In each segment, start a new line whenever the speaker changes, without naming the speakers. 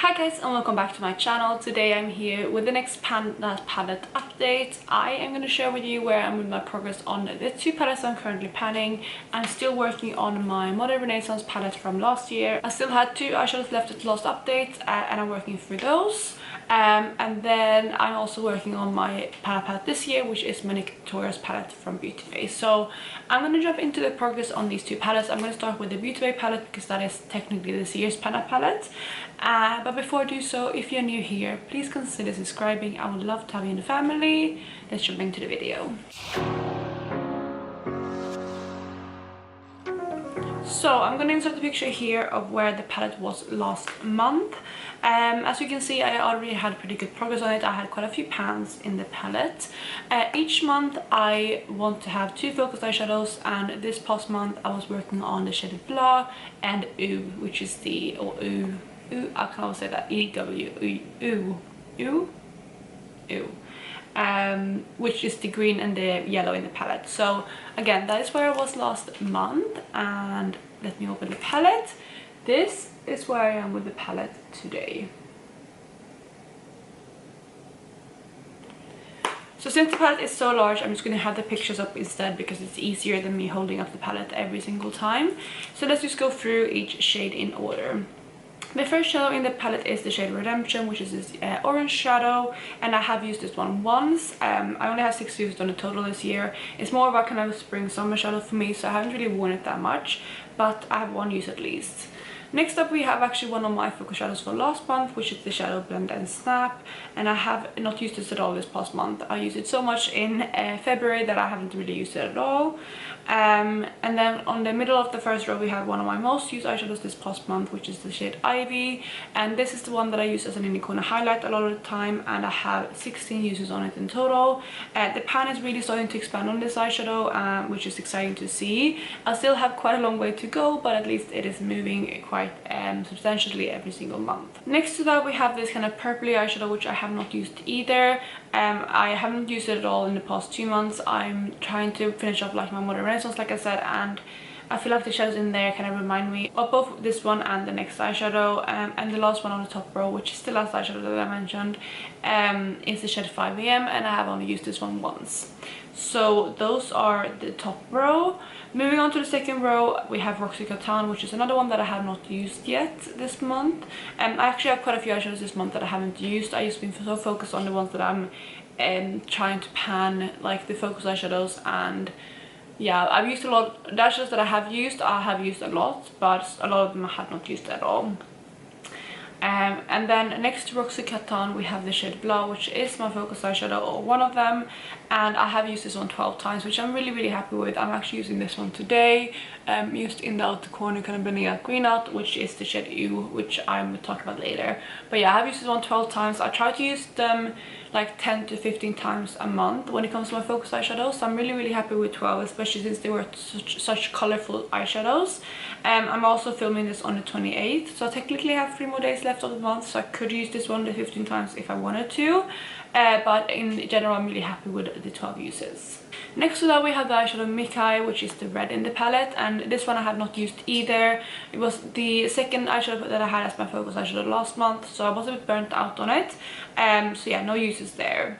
Hi guys and welcome back to my channel. Today I'm here with the next palette update. I am going to share with you where I'm with my progress on the two palettes I'm currently panning. I'm still working on my Modern Renaissance palette from last year. I still had two eyeshadows left at the last update and I'm working through those. And then I'm also working on my palette this year, which is my Victoria's palette from Beauty Bay. So I'm going to jump into the progress on these two palettes. I'm going to start with the Beauty Bay palette because that is technically this year's palette. But before I do so, if you're new here, please consider subscribing. I would love to have you in the family. Let's jump into the video. So I'm going to insert the picture here of where the palette was last month. As you can see, I already had pretty good progress on it. I had quite a few pans in the palette. Each month I want to have two focus eyeshadows, and this past month I was working on the shade Blah and Ooh, which is the Ooh, I can always say that which is the green and the yellow in the palette. So again, that is where I was last month, and let me open the palette. This is where I am with the palette today. So since the palette is so large, I'm just going to have the pictures up instead because it's easier than me holding up the palette every single time. So let's just go through each shade in order. The first shadow in the palette is the shade Redemption, which is this orange shadow, and I have used this one once. I only have 6 uses on the total this year. It's more of a kind of spring summer shadow for me, so I haven't really worn it that much, but I have one use at least. Next up we have actually one of my focus shadows for last month, which is the shadow Blend and Snap, and I have not used this at all this past month. I used it so much in February that I haven't really used it at all. And then on the middle of the first row we have one of my most used eyeshadows this past month, which is the shade Ivy, and this is the one that I use as an inner corner highlight a lot of the time, and I have 16 uses on it in total. The pan is really starting to expand on this eyeshadow, which is exciting to see. I still have quite a long way to go, but at least it is moving quite substantially every single month. Next to that we have this kind of purpley eyeshadow, which I have not used either. I haven't used it at all in the past 2 months. I'm trying to finish off like my Modern Renaissance, like I said, and I feel like the shadows in there kind of remind me of both this one and the next eyeshadow. And the last one on the top row, which is the last eyeshadow that I mentioned, is the shade 5 AM, and I have only used this one once. So those are the top row. Moving on to the second row, we have Roxy Catan, which is another one that I have not used yet this month. I actually have quite a few eyeshadows this month that I haven't used. I just been so focused on the ones that I'm trying to pan, like the focus eyeshadows, and yeah, I've used a lot. The eyeshadows that I have used a lot, but a lot of them I have not used at all. And then next to Roxy Catan we have the shade Blah, which is my focus eyeshadow, or one of them, and I have used this one 12 times, which I'm really happy with. I'm actually using this one today, used in the outer corner, kind of blending out green out, which is the shade U, which I'm going to talk about later. But yeah, I have used this one 12 times. I try to use them like 10 to 15 times a month when it comes to my focus eyeshadows. So I'm really happy with 12, especially since they were such colorful eyeshadows. I'm also filming this on the 28th, so I technically have 3 more days left of the month, so I could use this one the 15 times if I wanted to. But in general I'm really happy with the 12 uses. Next to that we have the eyeshadow Mikai, which is the red in the palette, and this one I have not used either. It was the second eyeshadow that I had as my focus eyeshadow last month, so I was a bit burnt out on it. So yeah, no uses there.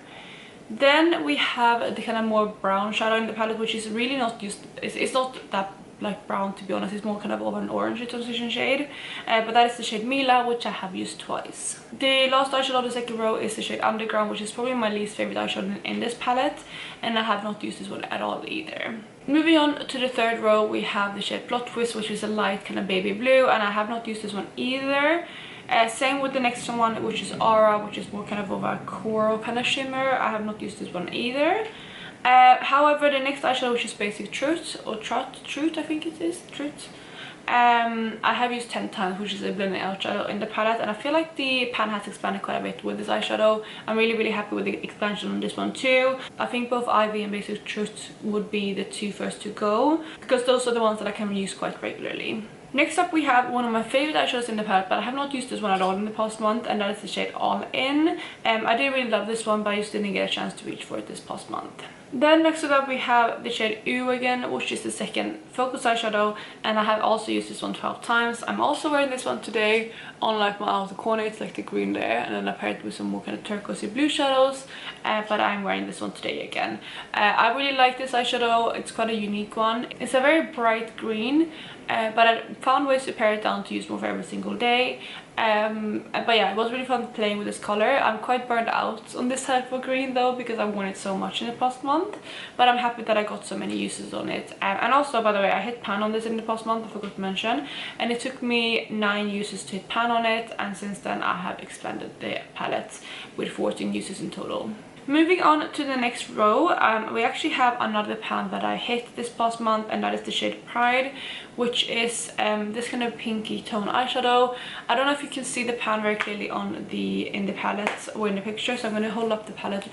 Then we have the kind of more brown shadow in the palette, which is really not used. It's not that like brown, to be honest. It's more kind of over an orangey transition shade, but that is the shade Mila, which I have used twice. The last eyeshadow of the second row is the shade Underground, which is probably my least favorite eyeshadow in this palette, and I have not used this one at all either. Moving on to the third row, we have the shade Plot Twist, which is a light kind of baby blue, and I have not used this one either. Same with the next one, which is Aura, which is more kind of over a coral kind of shimmer. I have not used this one either. However, the next eyeshadow, which is Basic Truth, or Truth, I think it is, Truth, I have used 10 times, which is a blending out shadow in the palette, and I feel like the pan has expanded quite a bit with this eyeshadow. I'm really happy with the expansion on this one too. I think both Ivy and Basic Truth would be the two first to go, because those are the ones that I can use quite regularly. Next up we have one of my favorite eyeshadows in the palette, but I have not used this one at all in the past month, and that is the shade All In. I did really love this one, but I just didn't get a chance to reach for it this past month. Then next to that we have the shade U again, which is the second focus eyeshadow, and I have also used this one 12 times. I'm also wearing this one today, unlike my outer corner. It's like the green there, and then I paired it with some more kind of turquoisey blue shadows, but I'm wearing this one today again. I really like this eyeshadow. It's quite a unique one. It's a very bright green, but I found ways to pare it down to use more for every single day. But yeah, it was really fun playing with this color. I'm quite burned out on this type of green though, because I've worn it so much in the past month, but I'm happy that I got so many uses on it. And also, by the way, I hit pan on this in the past month, I forgot to mention, and it took me 9 uses to hit pan on it, and since then I have expanded the palette with 14 uses in total. Moving on to the next row, we actually have another pan that I hit this past month, and that is the shade Pride, which is this kind of pinky tone eyeshadow. I don't know if you can see the pan very clearly on in the palette or in the picture, so I'm going to hold up the palette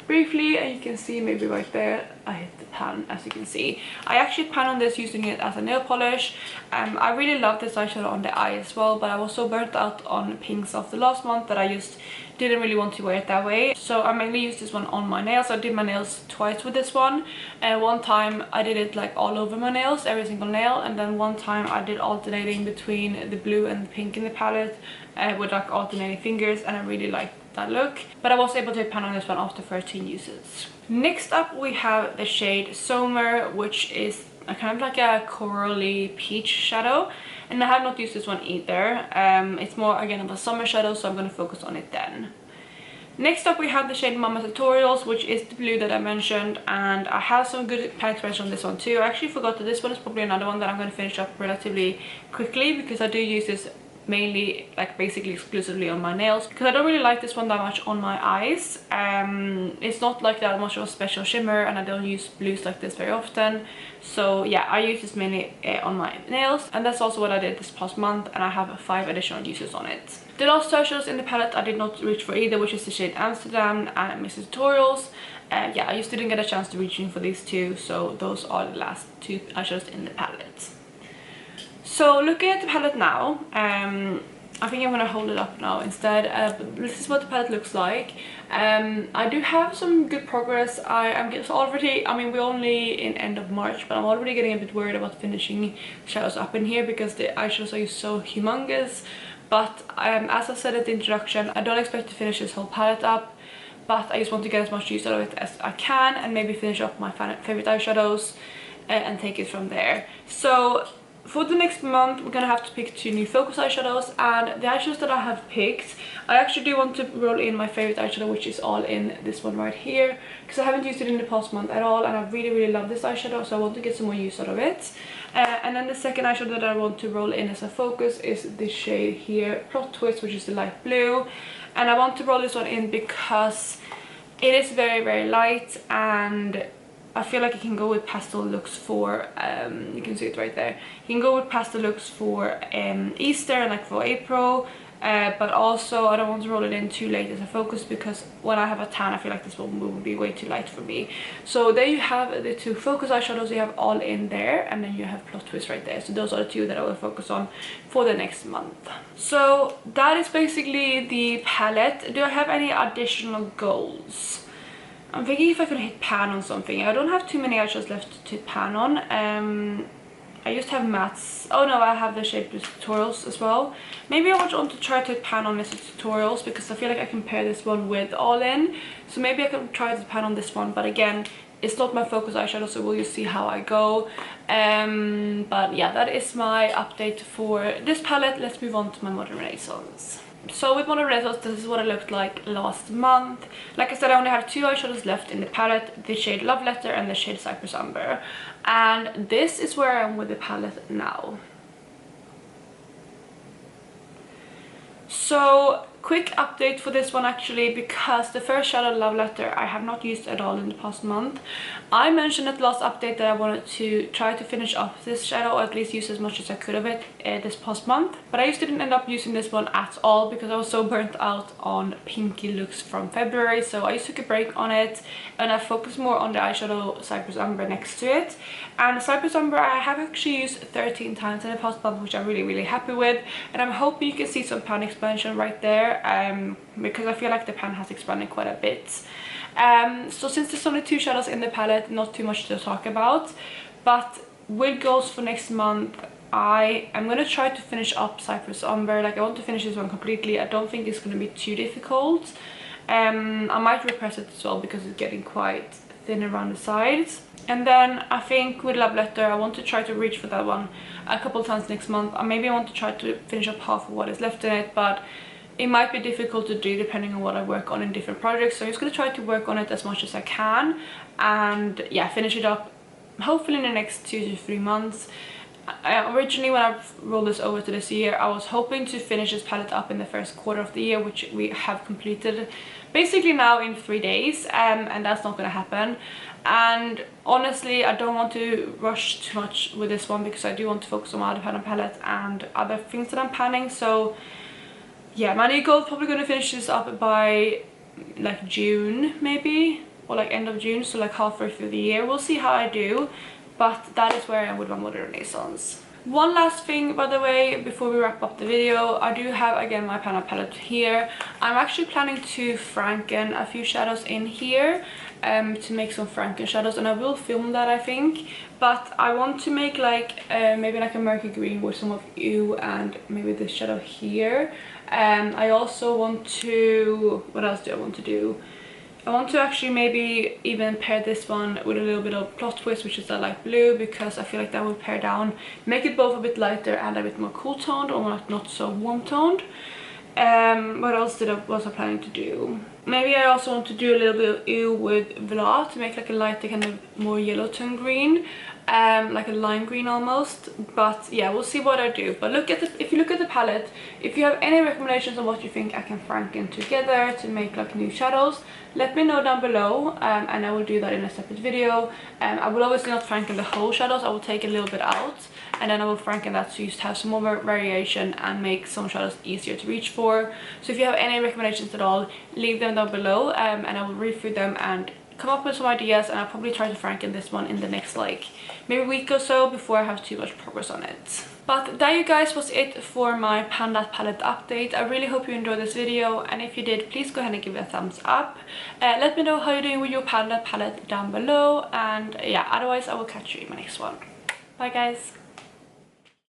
briefly, and you can see maybe right there I hit the pan. As you can see, I actually pan on this using it as a nail polish. I really love this eyeshadow on the eye as well, but I was so burnt out on pinks of the last month that I just didn't really want to wear it that way, so I mainly used this one on my nails. I did my nails twice with this one, and one time I did it like all over my nails, every single nail, and then one time I did alternating between the blue and the pink in the palette with like alternating fingers, and I really liked that look. But I was able to pan on this one after 13 uses. Next up we have the shade Summer, which is a kind of like a corally peach shadow, and I have not used this one either. It's more again of a summer shadow, so I'm going to focus on it then. Next up we have the shade Mama Tutorials, which is the blue that I mentioned, and I have some good palette expression on this one too. I actually forgot that this one is probably another one that I'm going to finish up relatively quickly, because I do use this mainly, like basically exclusively on my nails, because I don't really like this one that much on my eyes. It's not like that much of a special shimmer, and I don't use blues like this very often, so yeah, I use this mainly on my nails, and that's also what I did this past month, and I have 5 additional uses on it. The last eyeshadows in the palette I did not reach for either, which is the shade Amsterdam and Mrs. Tutorials. Yeah, I just didn't get a chance to reach in for these two, so those are the last 2 eyeshadows in the palette. So looking at the palette now, I think I'm gonna hold it up now instead. This is what the palette looks like. I do have some good progress. I'm already, I mean, we're only in end of March, but I'm already getting a bit worried about finishing shadows up in here, because the eyeshadows are so humongous. But as I said at the introduction, I don't expect to finish this whole palette up, but I just want to get as much use out of it as I can, and maybe finish off my favorite eyeshadows and take it from there. So for the next month we're gonna have to pick 2 new focus eyeshadows, and the eyeshadows that I have picked, I actually do want to roll in my favorite eyeshadow, which is all in this one right here, because I haven't used it in the past month at all, and I really love this eyeshadow, so I want to get some more use out of it. And then the second eyeshadow that I want to roll in as a focus is this shade here, Plot Twist, which is the light blue, and I want to roll this one in because it is very light, and I feel like it can go with pastel looks for, you can see it right there, you can go with pastel looks for Easter and like for April, but also I don't want to roll it in too late as a focus, because when I have a tan I feel like this one will be way too light for me. So there you have the 2 focus eyeshadows. You have all in there, and then you have Plot Twist right there. So those are the 2 that I will focus on for the next month. So that is basically the palette. Do I have any additional goals? I'm thinking if I can hit pan on something. I don't have too many eyeshadows left to pan on. I just have mattes. Oh no, I have the shade Tutorials as well. Maybe I want to try to hit pan on Mrs. Tutorials, because I feel like I can pair this one with All In. So maybe I can try to pan on this one, but again, it's not my focus eyeshadow, so we'll just see how I go. But yeah, that is my update for this palette. Let's move on to my Modern Renaissance. So with Modern Renaissance, this is what it looked like last month. Like I said, I only have 2 eyeshadows left in the palette, the shade Love Letter and the shade Cypress Amber. And this is where I am with the palette now. So quick update for this one actually, because the first shadow Love Letter I have not used at all in the past month. I mentioned at the last update that I wanted to try to finish off this shadow, or at least use as much as I could of it this past month, but I just didn't end up using this one at all because I was so burnt out on pinky looks from February. So I just took a break on it, and I focused more on the eyeshadow Cypress Amber next to it. And Cypress Amber I have actually used 13 times in the past month, which I'm really happy with, and I'm hoping you can see some pan expansion right there, because I feel like the pan has expanded quite a bit. So since there's only 2 shadows in the palette, not too much to talk about, but with goals for next month, I am going to try to finish up Cypress Umber. Like, I want to finish this one completely. I don't think it's going to be too difficult. I might repress it as well because it's getting quite thin around the sides. And then I think with Love Letter, I want to try to reach for that one a couple times next month. Or maybe I want to try to finish up half of what is left in it, but it might be difficult to do depending on what I work on in different projects. So I'm just going to try to work on it as much as I can, and yeah, finish it up hopefully in the next 2 to 3 months. Originally, when I rolled this over to this year, I was hoping to finish this palette up in the first quarter of the year, which we have completed basically now in 3 days, and that's not going to happen. And honestly, I don't want to rush too much with this one because I do want to focus on my other palette and other things that I'm planning. So yeah, my new goal is probably going to finish this up by like June maybe, or like end of June, so like halfway through the year. We'll see how I do, but that is where I am with my Modern Renaissance. One last thing, by the way, before we wrap up the video, I do have again my palette here. I'm actually planning to franken a few shadows in here, to make some franken shadows, and I will film that, I think. But I want to make like maybe like a murky green with some of you, and maybe this shadow here. I also want to, what else do I want to do? I want to actually maybe even pair this one with a little bit of Plot Twist, which is that light blue, because I feel like that will pair down, make it both a bit lighter and a bit more cool toned, or not so warm toned. What else was I planning to do? Maybe I also want to do a little bit of ew with Vla to make like a lighter kind of more yellow tone green, like a lime green almost. But yeah, we'll see what I do. But if you look at the palette, if you have any recommendations on what you think I can franken together to make like new shadows, let me know down below, and I will do that in a separate video. I will obviously not franken the whole shadows. I will take a little bit out, and then I will franken that so you just have some more variation and make some shadows easier to reach for. So if you have any recommendations at all, leave them down below, and I will read through them and come up with some ideas, and I'll probably try to franken this one in the next like maybe week or so before I have too much progress on it. But that, you guys, was it for my Panda palette update. I really hope you enjoyed this video, and if you did, please go ahead and give it a thumbs up. Let me know how you're doing with your Panda palette down below, and yeah, otherwise I will catch you in my next one. Bye guys.